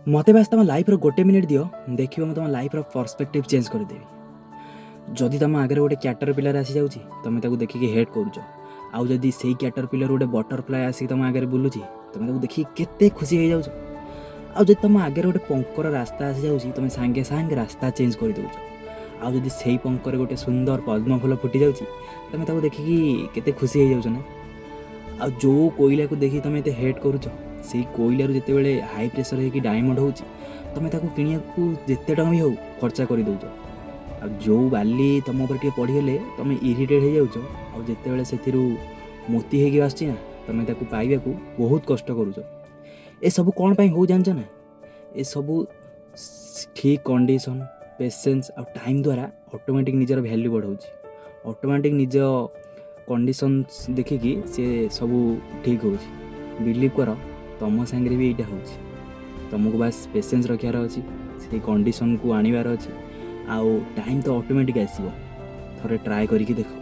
मत बास तुम लाइफ गोटे मिनिट दियो देख मुझे तुम लाइफ पर्सपेक्टिव चेंज करदेवी। जदि तुम आगे गोटे कैटर पिलर आसी जाऊँगी तुम देखिए हेट करुच आउ जदि से कैटर पिलर गोटे बटरफ्लाए आसिक तुम आगे बुलूची तुम देखिए केते खुशी हो जाऊँ। आउ जदि तुम आगे गोटे पंकर रास्ता आसी जाऊँगी तुम सांगे सांगे रास्ता चेंज कर दौच। आउ जदि से पंकर गोटे सुंदर पद्म फूल फुटी जाऊँगी तुम देखिकी केते खुशी हो जाऊँ ना। आ जो कोयला को देखिए तुम ये हेट करुच से कोयलू जिते बड़े हाई प्रेसर हो डायमंड हो तुम किणा जिते टଙ୍କା भी हो खर्चा कर दौच। आ जो बाली तुम ऊपर पड़गले तुम इरिटेट हो जाऊँ और जिते से मोती होगी आसची ना तुम पाइबा बहुत कष्ट करुच। ए सब कौन पाई हो जान ना ए सब ठीक कंडीशन पेशेंस और टाइम द्वारा ऑटोमेटिक निजर वैल्यू बढ़ाऊँ ऑटोमेटिक निज कंडीशन देखिकी सी सब ठीक हो बिलीव कर तुम सांगे भी यहाँ हो तुमको बास पेशेंस रखार अच्छी से कंडीशन को आनबार अच्छी आउ टाइम तो ऑटोमेटिक आसो थे ट्राए करके देख।